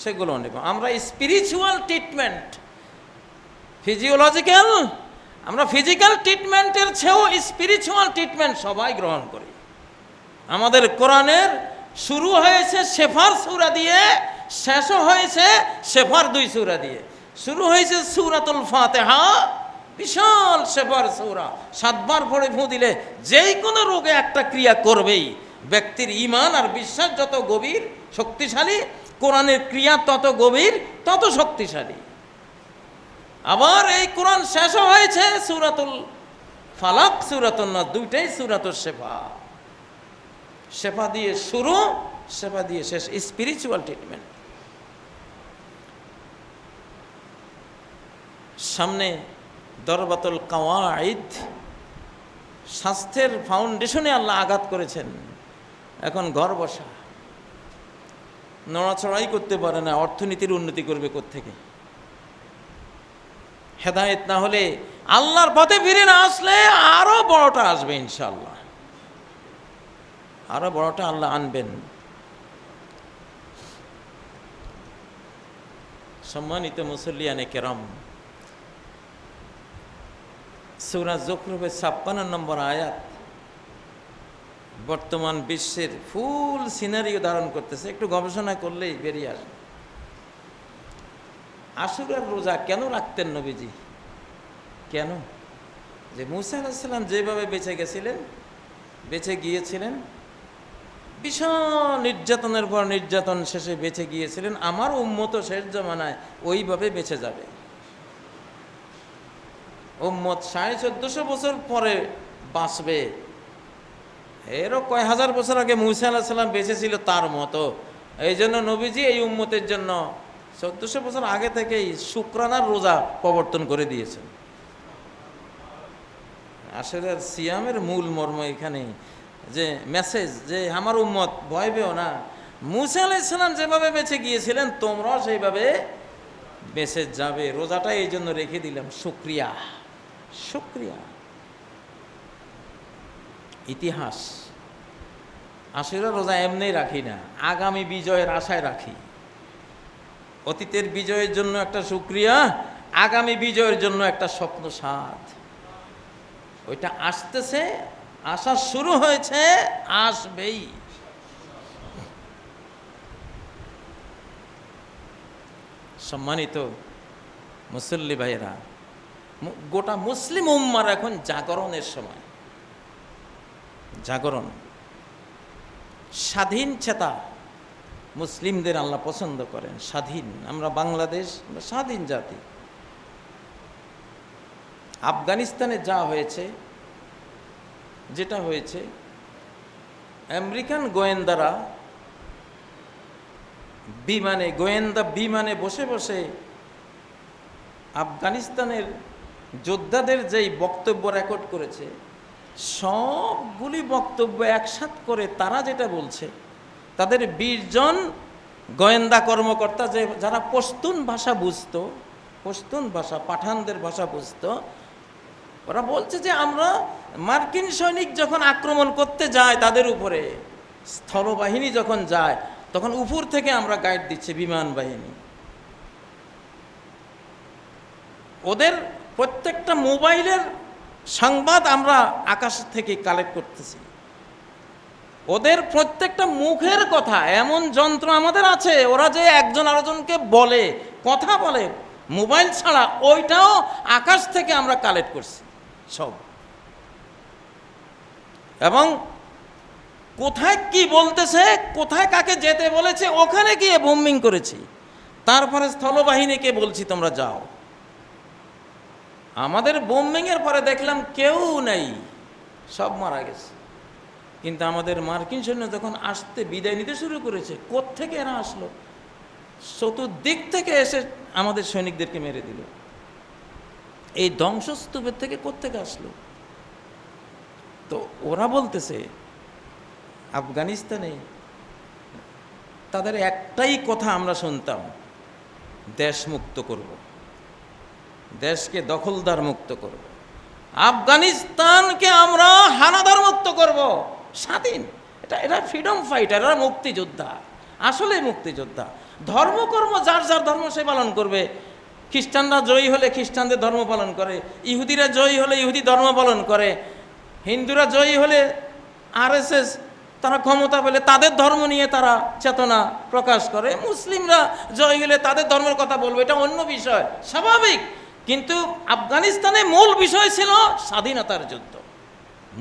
সেগুলো নেব আমরা। স্পিরিচুয়াল ট্রিটমেন্ট, ফিজিওলজিক্যাল, আমরা ফিজিক্যাল ট্রিটমেন্টের চেয়েও স্পিরিচুয়াল ট্রিটমেন্ট সবাই গ্রহণ করি। আমাদের কোরআনের শুরু হয়েছে শেফার সূরা দিয়ে, শেষও হয়েছে শেফার 2 সূরা দিয়ে। শুরু হয়েছে সূরাতুল ফাতিহা, বিশাল শেফার সূরা, 7 বার পড়ে ফু দিলে যেই কোনো রোগে একটা ক্রিয়া করবেই। ব্যক্তির ঈমান আর বিশ্বাস যত গভীর শক্তিশালী, কোরআনের ক্রিয়া তত গভীর, তত শক্তিশালী। আবার এই কোরআন শেষও হয়েছে সূরাতুল ফালাক, সূরাতুন নাস, দুইটাই সূরাতুল শেফা। শেফা দিয়ে শুরু, শেফা দিয়ে শেষ, স্পিরিচুয়াল ট্রিটমেন্ট। সামনে দরবাতুল কাওয়াইদ, স্বাস্থ্যের ফাউন্ডেশনে আল্লাহ আঘাত করেছেন। এখন ঘর বসা, নড়াচড়াই করতে পারে না, অর্থনীতির উন্নতি করবে কোত্থেকে? হেদায়েত না হলে, আল্লাহর পথে ফিরে না আসলে আরো বড়টা আসবে ইনশাআল্লাহ, আরো বড়টা আল্লাহ আনবেন। সম্মানিত মুসল্লিয়ানে কেরাম, সূরা যুখরুফের 56 নম্বর আয়াত বর্তমান বিশ্বের ফুল সিনারিও ধারণ করতেছে। একটু গবেষণা করলেই বেরিয়ে আসবে। আশুরার রোজা কেন রাখতেন নবীজি? কেন? যে মুসা আলাইহিস সালাম যেভাবে বেঁচে গিয়েছিলেন, বিশাল নির্যাতনের পর নির্যাতন শেষে বেঁচে গিয়েছিলেন, আমার উম্মত শেষ জমানায় ওইভাবে বেঁচে যাবে। উম্মত 1450 বছর পরে বাঁচবে, এরও কয় হাজার বছর আগে মুসা আলাইহিস সালাম বেঁচে ছিল তার মতো। এই জন্য নবীজি এই উম্মতের জন্য 1400 বছর আগে থেকেই শুকরানার রোজা প্রবর্তন করে দিয়েছেন। আসলে সিয়ামের মূল মর্ম এখানে, যে মেসেজ, যে আমার উম্মত ভয় পেও না, মুসা আলাইহিস সালাম যেভাবে বেঁচে গিয়েছিলেন তোমরাও সেইভাবে বেঁচে যাবে। রোজাটা এই জন্য রেখে দিলাম, শুকরিয়া। ইতিহাস, আশুরা রোজা এমনি রাখি না, আগামী বিজয়ের আশায় রাখি। অতীতের বিজয়ের জন্য একটা শুকরিয়া, আগামী বিজয়ের জন্য একটা স্বপ্ন সাধ। ওইটা আসতেছে, আসা শুরু হয়েছে, আসবেই। সম্মানিত মুসল্লি ভাইয়েরা, গোটা মুসলিম উম্মার এখন জাগরণের সময়। জাগরণ, স্বাধীন চেতা মুসলিমদের আল্লাহ পছন্দ করেন। স্বাধীন, আমরা বাংলাদেশ, আমরা স্বাধীন জাতি। আফগানিস্তানে যা হয়েছে, যেটা হয়েছে, আমেরিকান গোয়েন্দারা বিমানে বসে বসে আফগানিস্তানের যোদ্ধাদের যেই বক্তব্য রেকর্ড করেছে, সবগুলি বক্তব্য একসাথ করে তারা যেটা বলছে, তাদের 20 জন গোয়েন্দা কর্মকর্তা যারা পশতুন ভাষা বুঝতো, পশতুন ভাষা পাঠানদের ভাষা বুঝতো, ওরা বলছে যে আমরা মার্কিন সৈনিক যখন আক্রমণ করতে যায় তাদের উপরে, স্থলবাহিনী যখন যায় তখন উপর থেকে আমরা গাইড দিচ্ছি বিমান বাহিনী। ওদের প্রত্যেকটা মোবাইলের সংবাদ আমরা আকাশ থেকে কালেক্ট করতেছি। ওদের প্রত্যেকটা মুখের কথা, এমন যন্ত্র আমাদের আছে, ওরা যে একজন আরেকজনকে বলে, কথা বলে মোবাইল ছাড়া, ওইটাও আকাশ থেকে আমরা কালেক্ট করছি সব। এবং কোথায় কি বলতেছে, কোথায় কাকে যেতে বলেছে, ওখানে গিয়ে বোম্বিং করেছি। তারপরে স্থলবাহিনীকে বলছি তোমরা যাও। আমাদের বোম্বিংয়ের পরে দেখলাম কেউ নেই, সব মারা গেছে। কিন্তু আমাদের মার্কিন সৈন্য যখন আসতে বিদায় নিতে শুরু করেছে, কোত্থেকে এরা আসলো, চতুর্দিক থেকে এসে আমাদের সৈনিকদেরকে মেরে দিল। এই ধ্বংসস্তূপের থেকে কোত্থেকে আসলো? তো ওরা বলতেছে আফগানিস্তানে তাদের একটাই কথা আমরা শুনতাম, দেশ মুক্ত করব, দেশকে দখলদার মুক্ত করব, আফগানিস্তানকে আমরা হানাদার মুক্ত করব, স্বাধীন। এটা ফ্রিডম ফাইটার, এরা মুক্তিযোদ্ধা, আসলে মুক্তিযোদ্ধা। ধর্মকর্ম যার যার ধর্ম সে পালন করবে। খ্রিস্টানরা জয়ী হলে খ্রিস্টানদের ধর্ম পালন করে, ইহুদিরা জয়ী হলে ইহুদি ধর্ম পালন করে, হিন্দুরা জয়ী হলে আরএসএস তারা ক্ষমতা পেলে তাদের ধর্ম নিয়ে তারা চেতনা প্রকাশ করে, মুসলিমরা জয়ী হলে তাদের ধর্মের কথা বলবে, এটা অন্য বিষয়, স্বাভাবিক। কিন্তু আফগানিস্তানে মূল বিষয় ছিল স্বাধীনতার যুদ্ধ,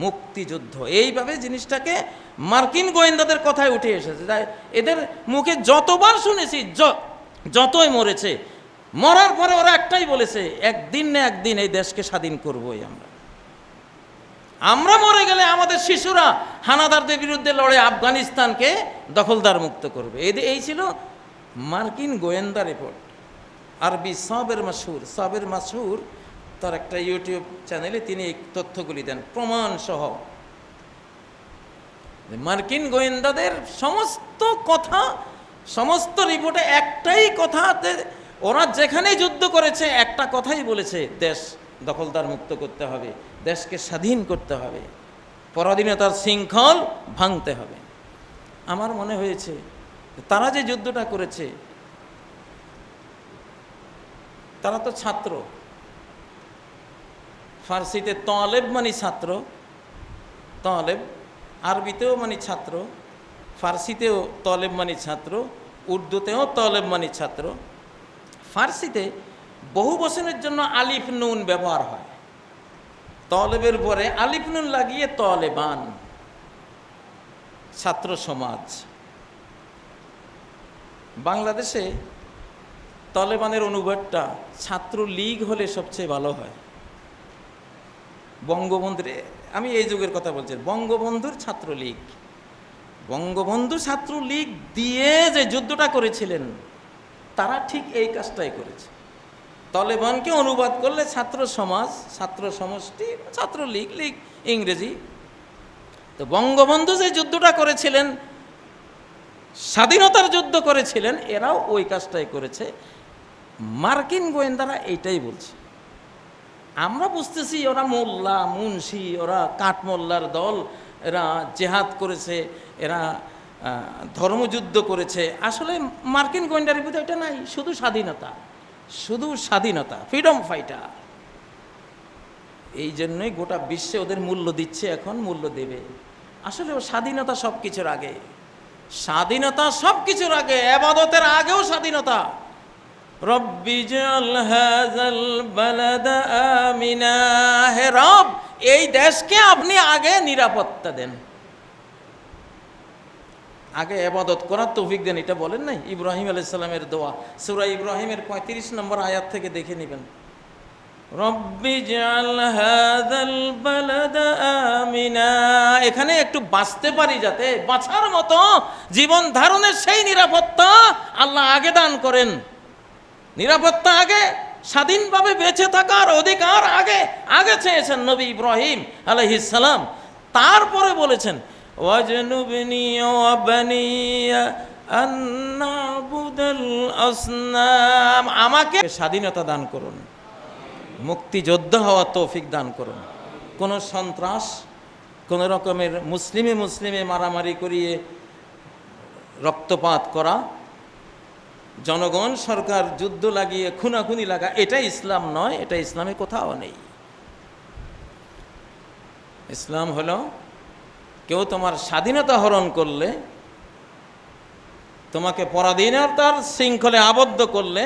মুক্তিযুদ্ধ। এইভাবে জিনিসটাকে মার্কিন গোয়েন্দাদের কথায় উঠে এসেছে। এদের মুখে যতবার শুনেছি, যতই মরেছে, মরার পরে ওরা একটাই বলেছে, একদিন না একদিন এই দেশকে স্বাধীন করবই আমরা মরে গেলে আমাদের শিশুরা হানাদারদের বিরুদ্ধে লড়ে আফগানিস্তানকে দখলদার মুক্ত করবে। এই ছিল মার্কিন গোয়েন্দা রিপোর্ট। আরবি সাবের মাসহুর তার একটা ইউটিউব চ্যানেলে তিনি এই তথ্যগুলি দেন প্রমাণ সহ। মার্কিন গোয়েন্দাদের সমস্ত কথা, সমস্ত রিপোর্টে একটাই কথা, ওরা যেখানে যুদ্ধ করেছে একটা কথাই বলেছে, দেশ দখলদার মুক্ত করতে হবে, দেশকে স্বাধীন করতে হবে, পরাধীনতার শৃঙ্খল ভাঙতে হবে। আমার মনে হয়েছে তারা যে যুদ্ধটা করেছে, তারা তো ছাত্র, ফার্সিতে তলেব মানে ছাত্র, তলেব, আরবিতেও মানে ছাত্র, ফার্সিতেও তলেব মানে ছাত্র, উর্দুতেও তলেব মানে ছাত্র। ফার্সিতে বহু বচনের জন্য আলিফ নুন ব্যবহার হয়, তলেবের পরে আলিফ নুন লাগিয়ে তলেবান, ছাত্র সমাজ। বাংলাদেশে তলেবানের অনুবাদটা ছাত্র লীগ হলে সবচেয়ে ভালো হয়। বঙ্গবন্ধুর, আমি এই যুগের কথা বলছি, বঙ্গবন্ধুর ছাত্রলীগ, বঙ্গবন্ধু ছাত্রলীগ দিয়ে যে যুদ্ধটা করেছিলেন তারা ঠিক এই কাজটাই করেছে। তলেবানকে অনুবাদ করলে ছাত্র সমাজ, ছাত্র সমষ্টি, ছাত্রলীগ, লীগ ইংরেজি। তো বঙ্গবন্ধু যে যুদ্ধটা করেছিলেন, স্বাধীনতার যুদ্ধ করেছিলেন, এরাও ওই কাজটাই করেছে। মার্কিন গোয়েন্দারা এইটাই বলছে। আমরা বুঝতেছি ওরা মোল্লা মুন্সি, ওরা কাঠমোল্লার দল, এরা জেহাদ করেছে, এরা ধর্মযুদ্ধ করেছে। আসলে মার্কিন গোয়েন্দার ভিতরে এটা নাই, শুধু স্বাধীনতা, শুধু স্বাধীনতা, ফ্রিডম ফাইটার। এই জন্যই গোটা বিশ্বে ওদের মূল্য দিচ্ছে, এখন মূল্য দেবে। আসলে ও স্বাধীনতা সব কিছুর আগে, স্বাধীনতা সব কিছুর আগে, ইবাদতের আগেও স্বাধীনতা। রব্বি জাল হাযাল বালাদা আমিনা, হে রব এই দেশকে আপনি আগে নিরাপত্তা দেন, আগে ইবাদত করার তৌফিক দেন। এটা বলেন নাই ইব্রাহিম আলাইহিস সালামের দোয়া, সূরা ইব্রাহিমের 35 নম্বর আয়াত থেকে দেখে নেবেন। রব্বি জাল হাযাল বালাদা আমিনা, এখানে একটু বাঁচতে পারি, যাতে বাঁচার মতো জীবন ধারণের সেই নিরাপত্তা আল্লাহ আগে দান করেন। নিরাপত্তা আগে, স্বাধীনভাবে বেঁচে থাকার অধিকার আগে আগে চেয়েছেন নবী ইব্রাহিম আলাইহিস সালাম। তারপরে বলেছেন ওয়াজনুবনি ওয়া বানিয়া আন না'বুদাল আসনাম, আমাকে স্বাধীনতা দান করুন, মুক্তিযোদ্ধা হওয়ার তৌফিক দান করুন। কোনো সন্ত্রাস, কোনো রকমের মুসলিমে মারামারি করিয়ে রক্তপাত করা, জনগণ সরকার যুদ্ধ লাগিয়ে খুনাখুনি লাগা, এটা ইসলাম নয়, এটা ইসলামে কোথাও নেই। ইসলাম হলো কেউ তোমার স্বাধীনতা হরণ করলে, তোমাকে পরাধীনতার শৃঙ্খলে আবদ্ধ করলে,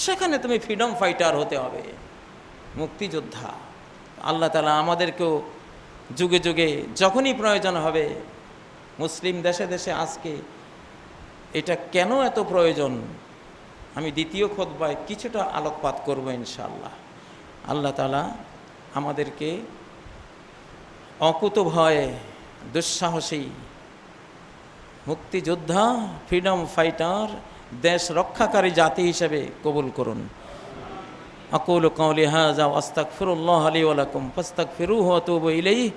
সেখানে তুমি ফ্রিডম ফাইটার হতে হবে, মুক্তিযোদ্ধা। আল্লাহ তাআলা আমাদেরকেও যুগে যুগে যখনই প্রয়োজন হবে, মুসলিম দেশে দেশে আজকে এটা কেন এত প্রয়োজন, আমি দ্বিতীয় খুতবায় কিছুটা আলোকপাত করব ইনশাআল্লাহ। আল্লাহ তাআলা আমাদেরকে অকুত ভয়ে দুঃসাহসী মুক্তিযোদ্ধা, ফ্রিডম ফাইটার, দেশ রক্ষাকারী জাতি হিসেবে কবুল করুন। আকুলু কাওলি হাযা ওয়া আস্তাগফিরুল্লাহ লি ওয়া লাকুম ফাস্তাগফিরুহু ওয়া তুবু ইলাইহি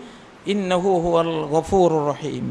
ইন্নাহু হুয়াল গফুরুর রহিম।